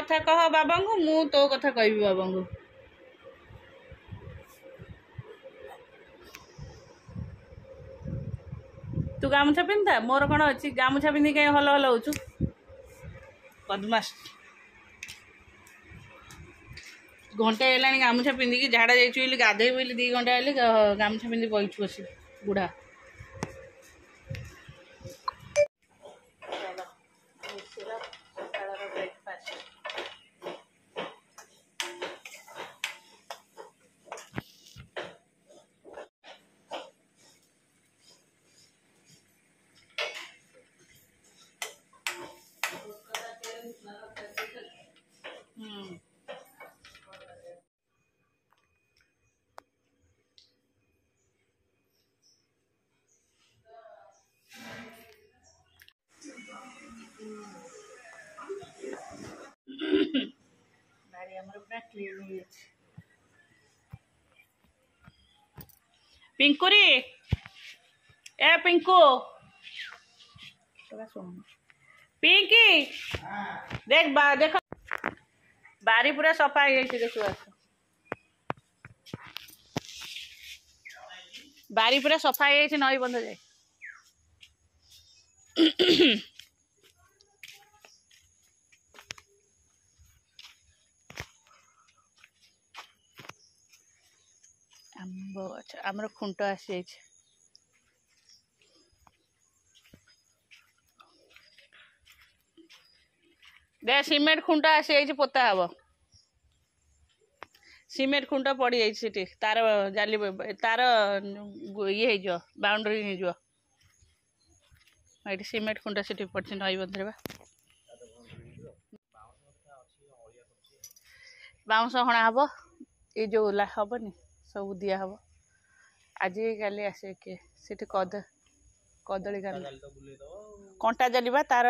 कथा कह बाबा को मु तो कथा कहबी बाबा को तू गामुछा पिंधा मोर कौन अच्छी गामुछा पिंधि कहीं हल हल होचु बदमाश घंटे है गामुछा पिंधिकी झाड़ा जाइए गाधे बोली 2 घंटा हेल्ले गामुछा पिंधि बहीचु बस बुढ़ा पिंकुरी ए पिंकू पिंकी देख देख बारी पूरा सफा हो जाए देखो बारी पूरा सफा हो जाए नई बंध जाए अच्छा आमर खुंट आसी दे सीमेंट खुंट आसी पोता हम सीमेंट खुंट पड़ जाए तार जाली तार ये बाउंड्री हो सीमेंट खुंट से पड़ी नई बंधे बाउंस हणा हम ये जो हेनी सब दिया हम आज काली आसे किए सीटी कदली कंटा जाली तार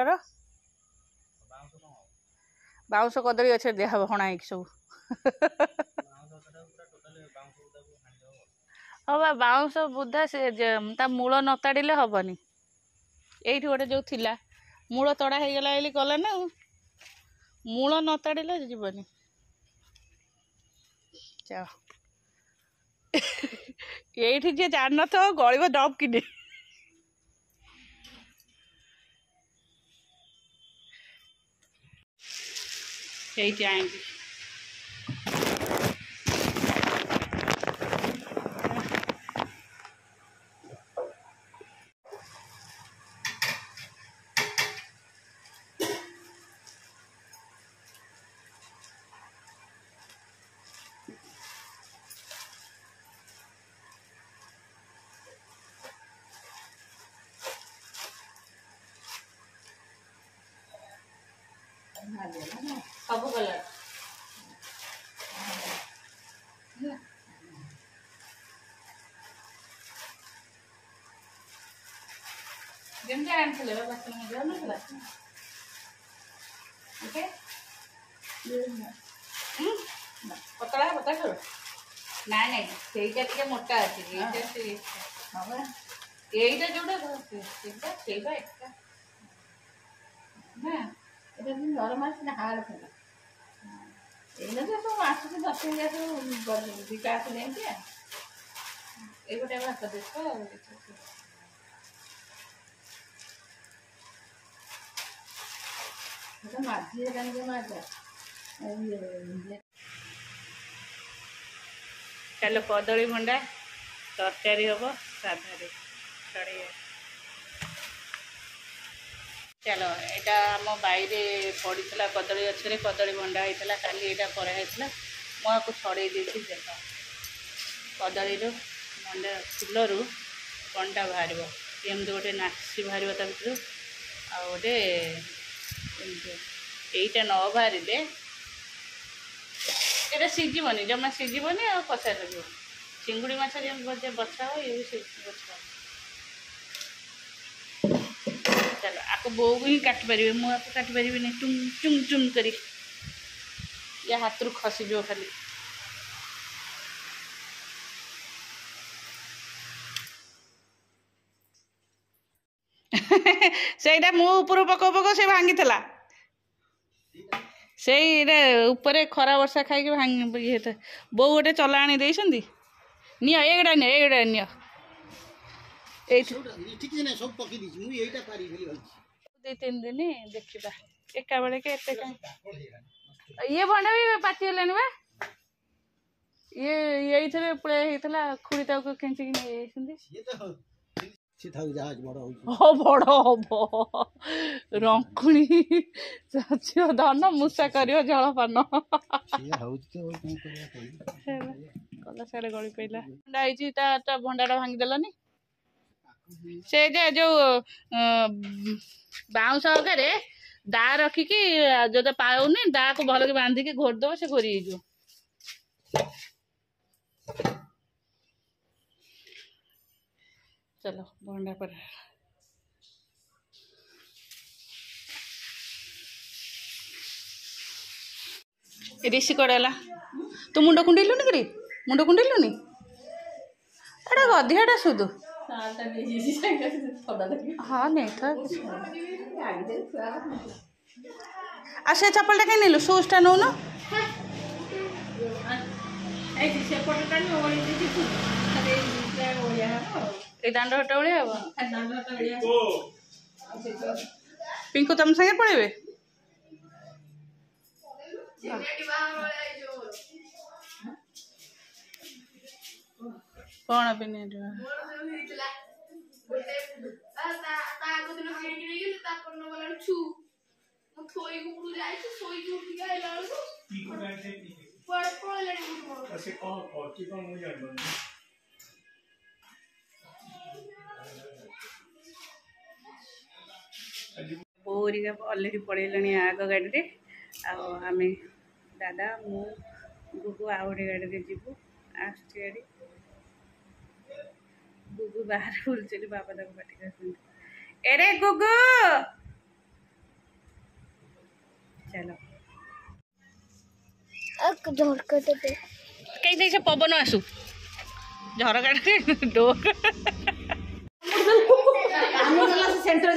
बाउंस कदली अच्छे दिया हम हणा सब हाँ बाउंस बुधा से मूल न ताड़े हेनी ये गोटे जो थिला मूल तड़ा हो गला बोली गला ना मूल न ताड़े जीवनी जाओ ये जी जान तो गलब डब कि आएंगे सब कलर जमते आनଥିଲେ ବାସନ ମଜା ନଥିଲା ଓକେ ପତଳା ପତଳା କର ନା ନାଇଁ ସେଇଟା ଟିକେ ମୋଟା ଅଛି ଏଇଟା ଯୋଉଟା ସେଇଟା ସେଇଟା ଏକା ନା এটা নরম আছে না হাড় ফেলা এগুলো তো সব আসছে 10 টাকা তো বিকাশ নেই এগুলো ভাত দেখো এটা মাঝিয়ে গাঙ্গে মাজা चलो कदली भंडा तरकारी हम साधा छड़े चलो यहाँ आम बाईरे पड़ा कदली गचरे कदली भंडा होता काली यहाँ कराइला मुझे छड़े देख देख कदली भंडा फुलर कंटा बाहर एमती गोटे नासी बाहर ता भर आ गोटे यहीटा न बाहर ये सीझबनी जमा सीझबनी आ कषा लगे चिंगुड़ी माछ जमी बछा हो ये भी बछा चलो आपको बो को ही काट पारे मुझे काट पारि चुम चुम चुम करी या हाथ रू खसीज खाली से मु ऊपर पको पको से भांगी थला ସେଇଟା ଉପରେ ଖରା ବର୍ଷା ଖାଇକି ଭାଙ୍ଗି ଇଏ ହେଇଥାଏ। ବୋଉ ଗୋଟେ ଚଲା ଆଣି ଦେଇଛନ୍ତି। ନିଅ ଏଇଗୁଡ଼ା ନିଅ ଏଇଗୁଡ଼ା ନିଅ। ଏଇଠି ଦୁଇ ତିନି ଦିନ ଦେଖିବା ଏକା ବେଳକେ ଏତେ ଇଏ ଭଣ୍ଡା ବି ପାଚିଗଲାଣି ବା। ଇଏ ଏଇଥିରେ ପଳେଇ ହେଇଥିଲା ଖୁଡ଼ି ତାକୁ ଖେଞ୍ଚିକି ନେଇଯାଇଛନ୍ତି। ବଡ ହବ ରଙ୍କୁଣି ଧନ ମୂଷା କରିବ ଜଳପାନ। କଲା ସିଆଡେ ଗଳି ପଇଲା। ଭଣ୍ଡା ହେଇଛି ତା ଭଣ୍ଡାଟା ଭାଙ୍ଗିଦେଲନି। ସେ ଯୋଉ ବାଉଁଶ ଅଗାରେ ଦା ରଖିକି ଯଦି ପାଉନି ଦାକୁ ଭଲକି ବାନ୍ଧିକି ଘୋରି ଦବ ସେ ଘୋରି ହେଇଯିବ। चलो भंडा पर ऋषि कड़ेला तू मुंड कुंडेलुनि कि मुंड कुंडेलुनि एटा गधियाटा सुधु हाँ नहीं था आ से चप्पलटा कहीं नेलु शूजटा नौ ना ए दांड हटा भलिया हम पिंकु तुम संगे पड़े कौन पिने बोरिका अलरेडी पड़े आग गाड़ी आम दादा मु गुगु आ गए गाड़ी जीवु गाड़ी गुगु बाहर बुलूँ बाबा तक पाटी कर एरे गुगु चलो कहीं से पवन आसू झरका डोर सेंटर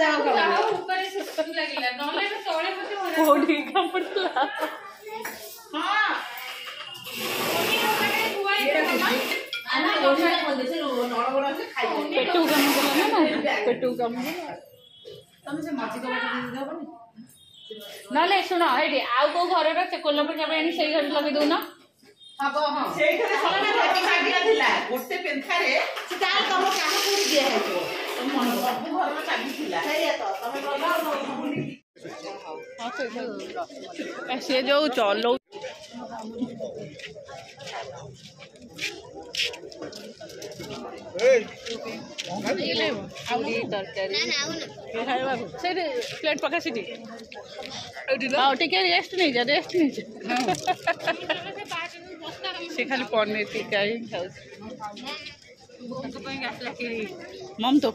पेटू कम ना शुण ये आउ कौ घर से कोलपर जब आनी से घर लगे दौन गोटे पेन्थारे सी जो चलो प्लेट पका सी रेस्ट नहीं जा रेस्ट नहीं से खाली पनीर टिक्का ही खाऊ मम तो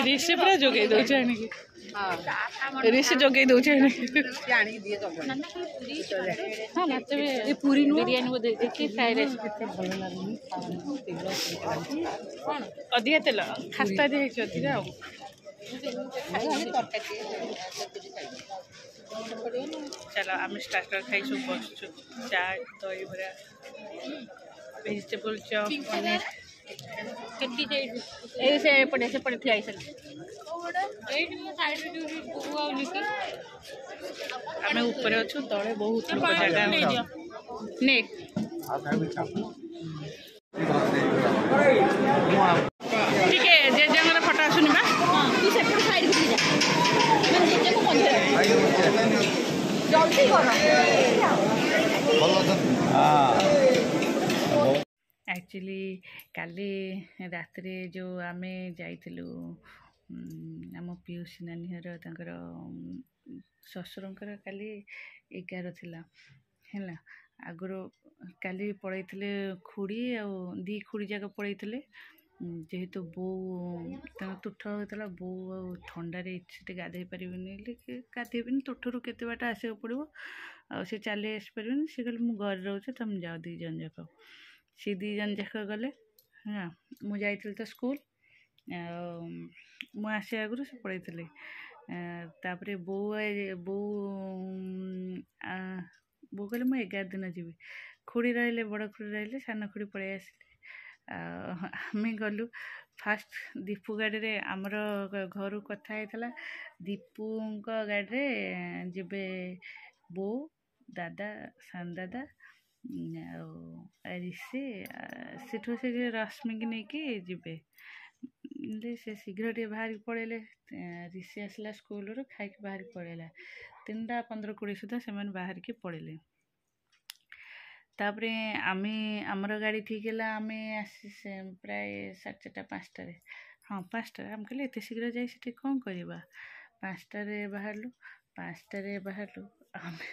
ऋषि पूरा जोगे दौचे आनिकी ऋषि जोगे दौचे हाँ मत पूरी बिरियानी वो देखी फ्राई राइस अधिका तेल खास्ता दी अधिका चलो आम स्टार्टर खाई सब बसचु चाट दही बरा वेजिटेबल चॉप पनीर पड़े से पड़े थी आम ऊपर अच्छु तले बहुत लोग जगह ठीक है जेजेंगर फटा आसुनि बा जल्दी एक्चुअली काली रात जो आम जाइलु आम पीयूसी नानी घर शशुरंकर काली 11 थिला है आगुरी काली पड़े खुड़ी दी खुड़ी जाक पड़े जेहेतु बो तुठ होता बो ठंडार इच्छे गाधे पारे गाधेबी तुठर केते बाट आसो पड़ो सी चली आसपारे सी कहले मु घर रोचे तुम जाओ 2 जन जाक सी 2 जन जाक गले हाँ मुझे तो स्कूल मुझे आगुरी से पड़े ତାପରେ ବୋଉ ଆ, ବୋଉ କହିଲେ ମୁଁ 11 ଦିନ ଯିବି। ଖୁଡ଼ି ରହିଲେ, ବଡ଼ ଖୁଡ଼ି ରହିଲେ, ସାନ ଖୁଡ଼ି ପଳେଇ ଆସିଲେ। ଆମେ ଗଲୁ ଫାଷ୍ଟ ଦୀପୁ ଗାଡ଼ିରେ। ଆମର ଘରୁ କଥା ହେଇଥିଲା ଦୀପୁଙ୍କ ଗାଡ଼ିରେ ଯିବେ ବୋଉ, ଦାଦା, ସାନ ଦାଦା ଆଉ ରିଷି, ସେଠୁ ସେ ରଶ୍ମିକି ନେଇକି ଯିବେ। ସେ ଶୀଘ୍ର ଟିକେ ବାହାରିକି ପଳେଇଲେ। ରିଷି ଆସିଲା ସ୍କୁଲରୁ ଖାଇକି ବାହାରିକି ପଳେଇଲା। 3ଟା 15-20 ସୁଦ୍ଧା ସେମାନେ ବାହାରିକି ପଳେଇଲେ। ତାପରେ ଆମର ଗାଡ଼ି ଠିକ୍ ହେଲା। ଆମେ ପ୍ରାୟ 4:30 5ଟାରେ, ହଁ 5ଟାରେ। ଆମେ କହିଲେ ଏତେ ଶୀଘ୍ର ଯାଇ ସେଠି କ'ଣ କରିବା। 5ଟାରେ ବାହାରିଲୁ। ଆମେ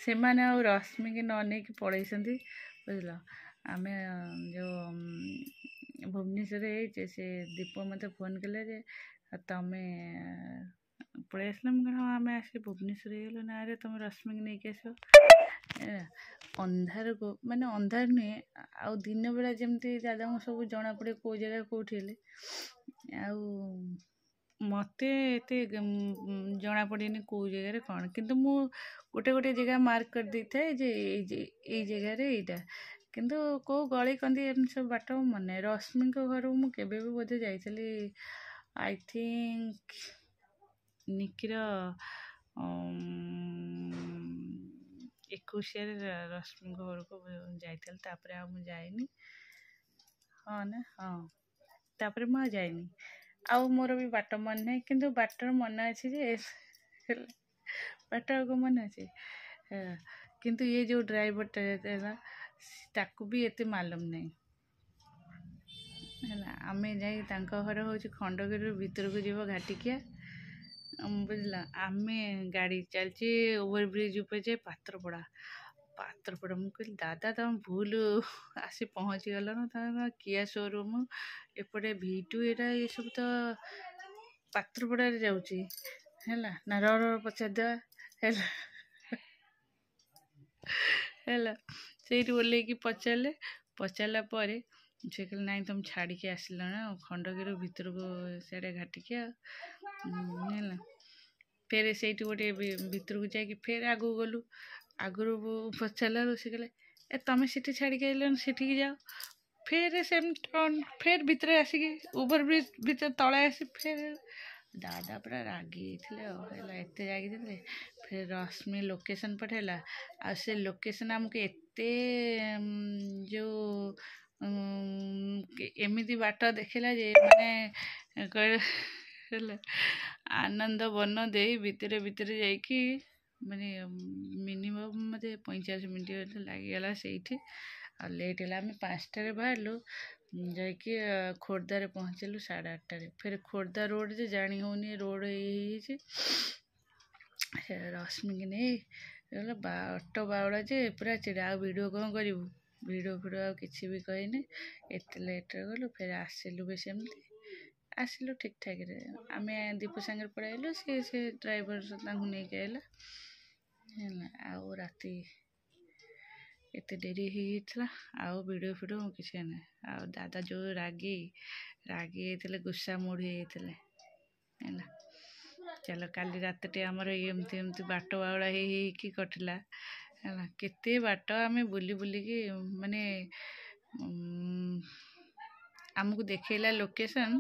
ସେମାନେ ଆଉ ରଶ୍ମିକି ନ ନେଇକି ପଳେଇଛନ୍ତି, ବୁଝିଲ। ଆମେ ଯେଉଁ ଭୁବନେଶ୍ୱରରେ ହେଇଛେ, ସେ ଦୀପ ମୋତେ ଫୋନ୍ କଲେ ଯେ ତମେ ପଳେଇ ଆସିଲ। ମୁଁ କହିଲି ହଁ ଆମେ ଆସିକି ଭୁବନେଶ୍ୱର ହେଇଗଲୁ। ନା ରେ ତମେ ରଶ୍ମିକି ନେଇକି ଆସିବ। ଅନ୍ଧାରକୁ, ମାନେ ଅନ୍ଧାର ନୁହେଁ, ଆଉ ଦିନ ବେଳା ଯେମିତି ଦାଦାଙ୍କୁ ସବୁ ଜଣାପଡ଼େ କେଉଁ ଜାଗା କେଉଁଠି ହେଲେ, ଆଉ ମୋତେ ଏତେ ଜଣାପଡ଼େନି କେଉଁ ଜାଗାରେ କ'ଣ। କିନ୍ତୁ ମୁଁ ଗୋଟେ ଜାଗା ମାର୍କ କରିଦେଇଥାଏ ଯେ ଏଇ ଜାଗାରେ ଏଇଟା। କିନ୍ତୁ କେଉଁ ଗଳି କନ୍ଦି ଏମିତି ସବୁ ବାଟ ମନେ ନାହିଁ। ରଶ୍ମିଙ୍କ ଘରକୁ ମୁଁ କେବେ ବି ବୋଧେ ଯାଇଥିଲି, ଆଇ ଥିଙ୍କ ନିକିର 21ରେ ରଶ୍ମିଙ୍କ ଘରକୁ ଯାଇଥିଲି। ତାପରେ ଆଉ ମୁଁ ଯାଇନି। ହଁ ନା, ହଁ, ତାପରେ ମୁଁ ଆଉ ଯାଇନି। ଆଉ ମୋର ବି ବାଟ ମନେ ନାହିଁ। କିନ୍ତୁ ବାଟର ମନେ ଅଛି ଯେ ବାଟ ଆଗ ମନେ ଅଛି। କିନ୍ତୁ ଇଏ ଯେଉଁ ଡ୍ରାଇଭରଟା ହେଲା, ତାକୁ ବି ଏତେ ମାଲୁମ ନାହିଁ ହେଲା। ଆମେ ଯାଇ, ତାଙ୍କ ଘର ହେଉଛି ଖଣ୍ଡଗିରିରୁ ଭିତରକୁ ଯିବ ଘାଟିକିଆ, ବୁଝିଲ। ଆମେ ଗାଡ଼ି ଚାଲିଛି ଓଭରବ୍ରିଜ୍ ଉପରେ ଯେ ପାତ୍ରପଡ଼ା। ମୁଁ କହିଲି ଦାଦା ତମେ ଭୁଲ ଆସି ପହଞ୍ଚିଗଲ ନା, ତମେ କିଆ ସୋରୁମ୍ ଏପଟେ V2, ଏଇଟା ଏସବୁ ତ ପାତ୍ରପଡ଼ାରେ ଯାଉଛି ହେଲା। ନା ପଚାରିଦେବା ହେଲା। ସେଇଠି ଓହ୍ଲେଇକି ପଚାରିଲା ପରେ ସେ କହିଲେ ନାଇଁ ତମେ ଛାଡ଼ିକି ଆସିଲ ନା ଖଣ୍ଡଗିରି ଭିତରକୁ, ସିଆଡ଼େ ଘାଟିକିଆ ହେଲା। ଫେରେ ସେଇଠି ଗୋଟେ ଭିତରକୁ ଯାଇକି ଫେରେ ଆଗକୁ ଗଲୁ। ଆଗରୁ ପଚାରିଲା ବେଳକୁ ସେ କହିଲେ ତମେ ସେଠି ଛାଡ଼ିକି ଆସିଲନି, ସେଠିକି ଯାଅ। ଫେରେ ସେମିତି ଫେର ଭିତରେ ଆସିକି ଓଭରବ୍ରିଜ୍ ଭିତରେ ତଳେ ଆସି ଫେରେ ଦାଦା ପୁରା ରାଗି ଯାଇଥିଲେ ଆଉ ହେଲା। ଏତେ ରାଗି ଯାଇଥିଲେ। ଫେରେ ରଶ୍ମି ଲୋକେସନ୍ ପଠାଇଲା। ଆଉ ସେ ଲୋକେସନ୍ ଆମକୁ ଏତେ ଯେଉଁ ଏମିତି ବାଟ ଦେଖେଇଲା ଯେ, ମାନେ କହିଲେ ହେଲା ଆନନ୍ଦ ବନ ଦେଇ ଭିତରେ ଯାଇକି, ମାନେ ମିନିମମ୍ ମୋତେ 45 ମିନିଟ୍ ଲାଗିଗଲା ସେଇଠି। ଆଉ ଲେଟ୍ ହେଲା। ଆମେ 5ଟାରେ ବାହାରିଲୁ, ଯାଇକି ଖୋର୍ଦ୍ଧାରେ ପହଞ୍ଚିଲୁ 8:30ରେ। ଫେରେ ଖୋର୍ଦ୍ଧା ରୋଡ଼ ଯେ ଜାଣି ହେଉନି ରୋଡ଼ ହେଇଯାଇଛି। ସେ ରଶ୍ମିକି ନେଇ ଅଟୋ ବାଉଳା ଯେ ପୁରା ଚିଡ଼ା। ଆଉ ଭିଡ଼ିଓ କ'ଣ କରିବୁ, ଭିଡ଼ିଓ ଆଉ କିଛି ବି କହିନି। ଏତେ ଲେଟ୍ରେ ଗଲୁ। ଫେରେ ଆସିଲୁ ବି ସେମିତି। ଆସିଲୁ ଠିକ୍ ଠାକ୍ରେ। ଆମେ ଦୀପୁ ସାଙ୍ଗରେ ପଳେଇ ଆଇଲୁ। ସେ ଡ୍ରାଇଭର ତାଙ୍କୁ ନେଇକି ଆସିଲା ହେଲା। ଆଉ ରାତି ଏତେ ଡେରି ହେଇଯାଇଥିଲା। ଆଉ ଭିଡ଼ିଓ କିଛି ନାହିଁ। ଆଉ ଦାଦା ଯେଉଁ ରାଗି ଯାଇଥିଲେ, ଗୁସ୍ସା ମୁଡ଼ ହେଇଯାଇଥିଲେ ହେଲା। ଚାଲ କାଲି ରାତିଟି ଆମର ଏମିତି ବାଟ ବାଉଳା ହେଇକି କଟିଲା ହେଲା। କେତେ ବାଟ ଆମେ ବୁଲିକି, ମାନେ ଆମକୁ ଦେଖେଇଲା ଲୋକେସନ୍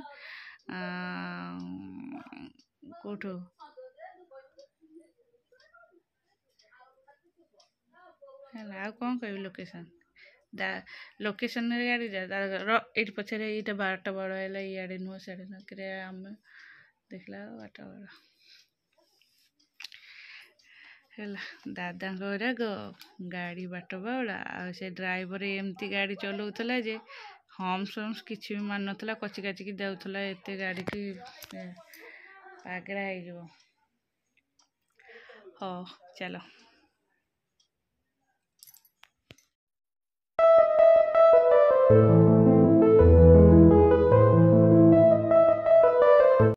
କେଉଁଠୁ ହେଲା। ଆଉ କ'ଣ କହିବି, ଲୋକେସନରେ ଇଆଡ଼େ ଏଇଠି ପଛରେ ଏଇଟା ବାଟ ବଡ଼ ହେଲା, ଇଆଡ଼େ ନୁହଁ ସିଆଡ଼େ ନୁହଁ। ଆମେ ଦେଖିଲା ବାଟ ବଡ଼ ହେଲା। ଦାଦାଙ୍କ ରାଗ, ଗାଡ଼ି ବାଟ ବାଉଳା, ଆଉ ସେ ଡ୍ରାଇଭର ଏମିତି ଗାଡ଼ି ଚଲାଉଥିଲା ଯେ ହମ୍ସ କିଛି ବି ମାନୁନଥିଲା, କଚି କାଚିକି ଯାଉଥିଲା। ଏତେ ଗାଡ଼ିକି ପାଗଳା ହେଇଯିବ। ହଉ ଚାଲ।